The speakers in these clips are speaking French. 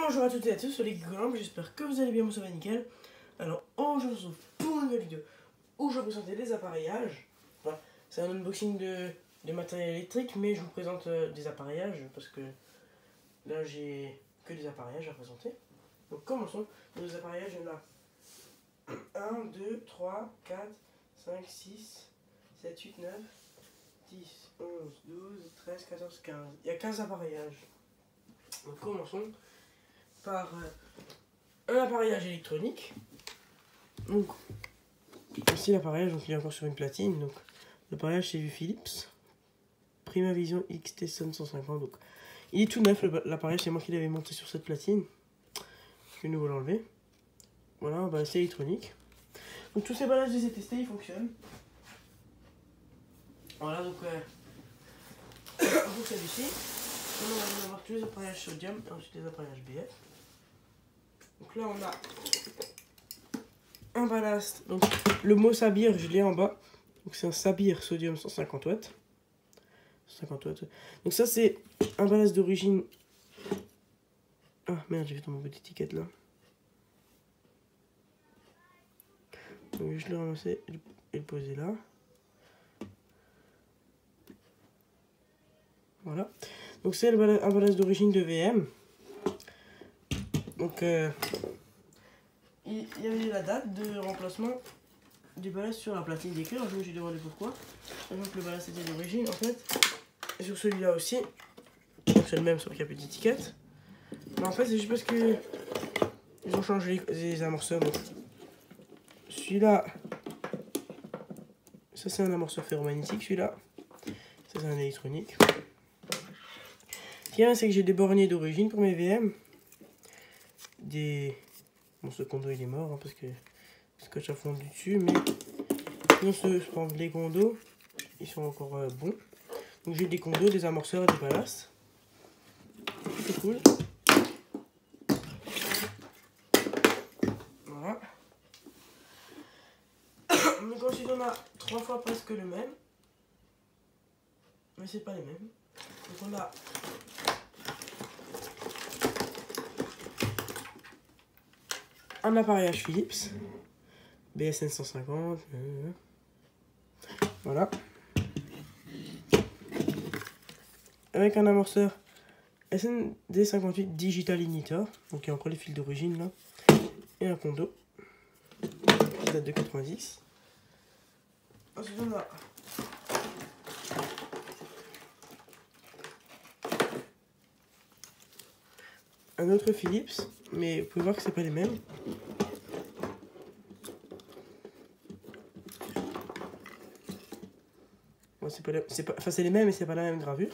Bonjour à toutes et à tous, c'est les Grimpe, j'espère que vous allez bien, moi ça va nickel. Alors aujourd'hui on se retrouve pour une nouvelle vidéo où je vais vous présenter les appareillages. Voilà, c'est un unboxing de matériel électrique, mais je vous présente des appareillages parce que là j'ai que des appareillages à présenter. Donc commençons. Dans les appareillages, il y en a 1, 2, 3, 4, 5, 6, 7, 8, 9, 10, 11, 12, 13, 14, 15. Il y a 15 appareillages. Donc commençons par un appareillage électronique. Donc ici l'appareillage, donc il est encore sur une platine. Donc l'appareillage c'est du Philips Primavision XT750. Donc il est tout neuf, l'appareil, c'est moi qui l'avais monté sur cette platine. Je vais nous l'enlever. Voilà, bah, c'est électronique. Donc tous ces ballages, je les ai testés, ils fonctionnent. Voilà, donc pour celui-ci, on va avoir tous les appareillages sodium et ensuite les appareillages BF. Donc là on a un ballast, donc le mot Sabir je l'ai en bas, donc c'est un Sabir sodium 150 watts. 50 watts. Donc ça c'est un ballast d'origine. Ah merde, j'ai fait tomber mon petite étiquette là. Donc je l'ai ramassé et le poser là. Voilà. Donc c'est un ballast d'origine de VM. Donc il y avait la date de remplacement du ballast sur la platine d'écrit. Alors je me suis demandé pourquoi. Donc le ballast était d'origine en fait. Et sur celui-là aussi. C'est le même sauf qu'il n'y a plus d'étiquette. Mais en fait c'est juste parce que ils ont changé les amorceurs. Donc celui-là, ça c'est un amorceur ferromagnétique. Celui-là, ça c'est un électronique. Ce qu'il y a, c'est que j'ai des borniers d'origine pour mes VM. Bon, ce condo il est mort hein, parce que le scotch a fondu dessus, mais sinon les condos ils sont encore bons. Donc j'ai des condos, des amorceurs et des ballasts. C'est cool. Voilà. Donc ensuite on a 3 fois presque le même, mais c'est pas les mêmes. Donc on a un appareillage Philips BSN 150. Voilà. Avec un amorceur SND58 Digital Ignitor. Donc il y a encore les fils d'origine là. Et un condo qui date de 90. Ensuite on a un autre Philips, mais vous pouvez voir que c'est pas les mêmes. Bon, c'est les mêmes, mais c'est pas la même gravure.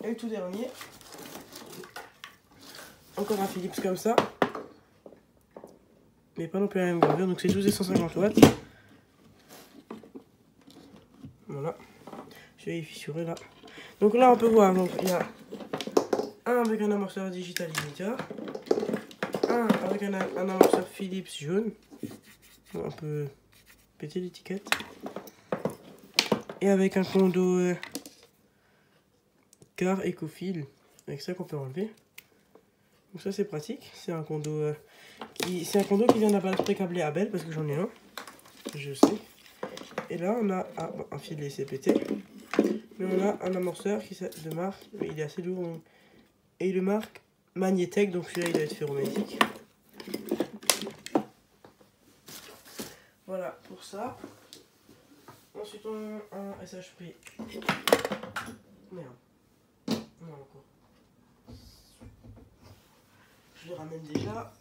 Et le tout dernier, encore un Philips comme ça, mais pas non plus la même gravure. Donc c'est 12 et 150 watts. Voilà, je vais y fissurer là. Donc là on peut voir, donc il y a un avec un amorceur digital ignitor, un avec un amorceur Philips jaune. On peut péter l'étiquette. Et avec un condo car Ecofil, avec ça qu'on peut enlever. Donc ça c'est pratique. C'est un condo qui vient de la base pré-câblée Abel parce que j'en ai un. Je sais. Et là on a un fil laissé péter. Mais on a un amorceur de marque, il est assez lourd. Donc, et il est marque Magnetec, donc celui-là il doit être ferromagnétique. Voilà pour ça. Ensuite on a un SHP. Merde. Non encore. Je les ramène déjà.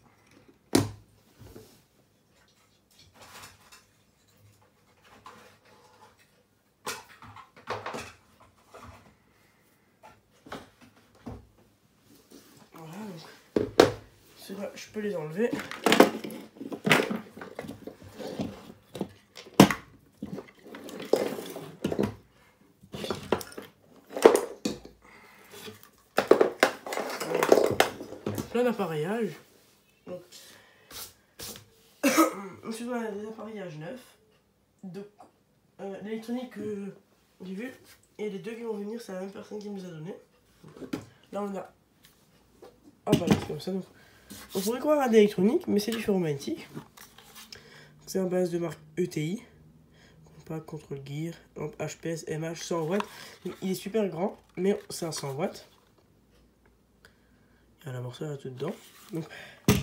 Voilà, donc ceux-là je peux les enlever. Plein d'appareillages. Donc ensuite on a des appareillages neufs. L'électronique que j'ai vu, Et les deux qui vont venir, c'est la même personne qui me les a donné. Là, on a... Ah bah là, c'est comme ça. Donc, on pourrait croire à d'électronique, mais c'est du ferromagnétique. C'est à base de marque ETI. Pas contrôle gear, HPS, MH, 100 watts. Il est super grand, mais c'est un 100 watts. Il y a l'amorceur là tout dedans. Donc,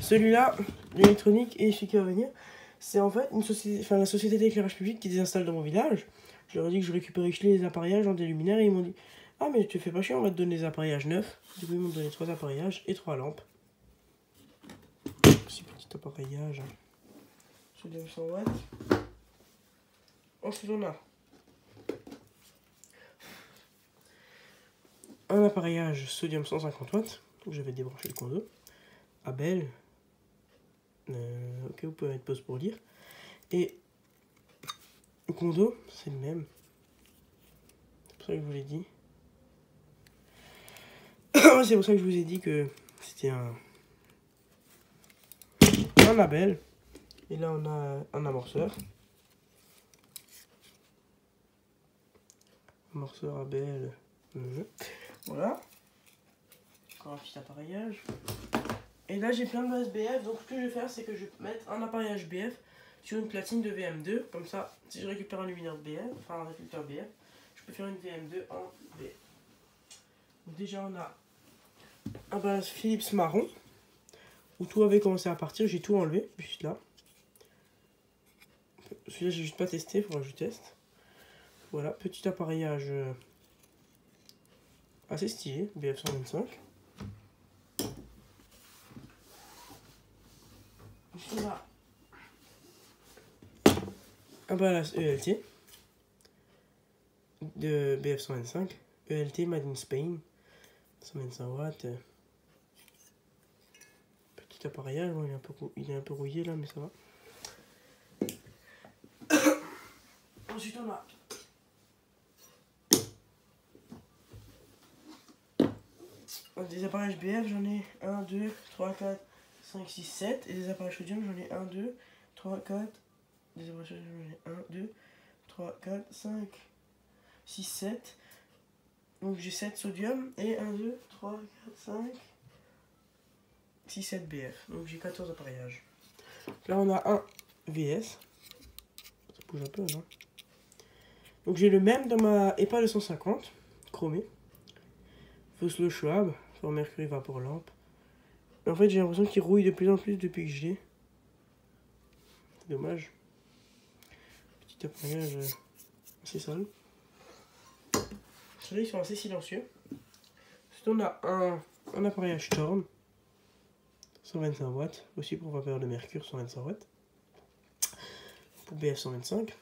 celui-là, l'électronique et celui qui va venir, c'est en fait une société, enfin la société d'éclairage public qui désinstalle dans mon village. Je leur ai dit que je récupérais les appareillages en des luminaires et ils m'ont dit: ah, mais tu fais pas chier, on va te donner des appareillages neufs. Du coup, ils m'ont donné 3 appareillages et 3 lampes. Petit appareillage. Sodium 100 watts. Ensuite, on a un appareillage sodium 150 watts. Donc, je vais débrancher le condo. Abel. Ok, vous pouvez mettre pause pour lire. Et le condo, c'est le même. C'est pour ça que je vous l'ai dit. C'est pour ça que je vous ai dit que c'était un Abel. Et là, on a un amorceur. Amorceur Abel. Voilà. Encore un petit appareillage. Et là, j'ai plein de bases BF. Donc, ce que je vais faire, c'est que je vais mettre un appareillage BF sur une platine de VM2. Comme ça, si je récupère un luminaire BF, enfin un réflecteur BF, je peux faire une VM2 en BF. Donc, déjà, on a un base Philips marron où tout avait commencé à partir. J'ai tout enlevé, juste là. Celui-là, j'ai juste pas testé, il faudra que je teste. Voilà, petit appareillage assez stylé, BF125. On a un balance ELT de BF125, ELT Made in Spain, 125 watts. Petit appareillage, bon, il est un peu rouillé là, mais ça va. Ensuite, on a des appareillages BF, j'en ai 1, 2, 3, 4, 5, 6, 7. Et des appareillages sodium, j'en ai 1, 2, 3, 4. Des appareillages sodium, j'en ai 1, 2, 3, 4, 5, 6, 7. Donc j'ai 7 sodium et 1, 2, 3, 4, 5, 6, 7 BF. Donc j'ai 14 appareillages. Là on a un VS. Ça bouge un peu, non? Donc j'ai le même dans ma EPA 250, chromé. Voslo Schwab, for Mercury Vapor Lampe. Et en fait j'ai l'impression qu'il rouille de plus en plus depuis que je l'ai. C'est dommage. Petit appareillage assez sale. Ceux-là ils sont assez silencieux. Ensuite on a un appareillage Storm. 125 watts, aussi pour vapeur de mercure, 125 watts. Pour BF 125.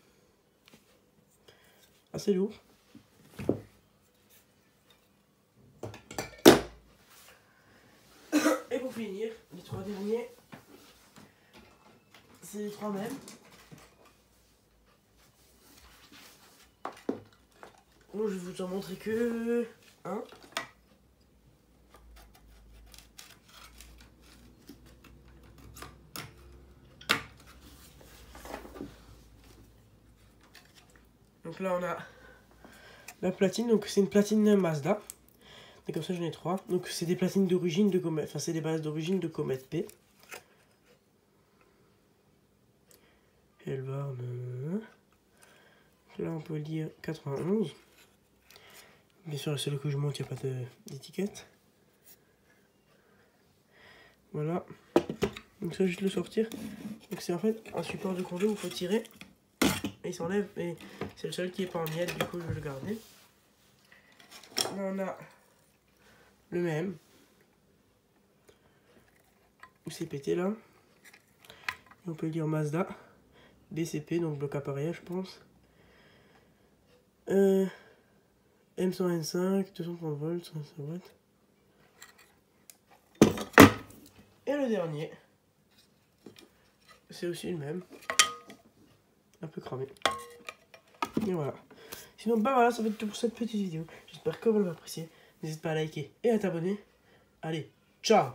Assez lourd. Et pour finir, les 3 derniers, c'est les 3 mêmes. Bon, je vais vous en montrer que un. Donc là on a la platine, donc c'est une platine Mazda. Et comme ça j'en ai 3. Donc c'est des platines d'origine de Comet, enfin c'est des bases d'origine de Comet P. Helvarn. Là on peut lire 91. Bien sûr, c'est le que je monte, il n'y a pas d'étiquette. Voilà. Donc ça, juste le sortir. Donc c'est en fait un support de condo où il faut tirer. Et il s'enlève. Et c'est le seul qui est pas en miettes, du coup je vais le garder. Là on a le même. Où c'est pété là. Et on peut lire Mazda. BCP, donc bloc appareillage je pense. M125, 230 volts, 125 watts. Et le dernier, c'est aussi le même. Un peu cramé. Et voilà. Sinon, bah voilà, ça va être tout pour cette petite vidéo. J'espère que vous l'avez apprécié. N'hésite pas à liker et à t'abonner. Allez, ciao!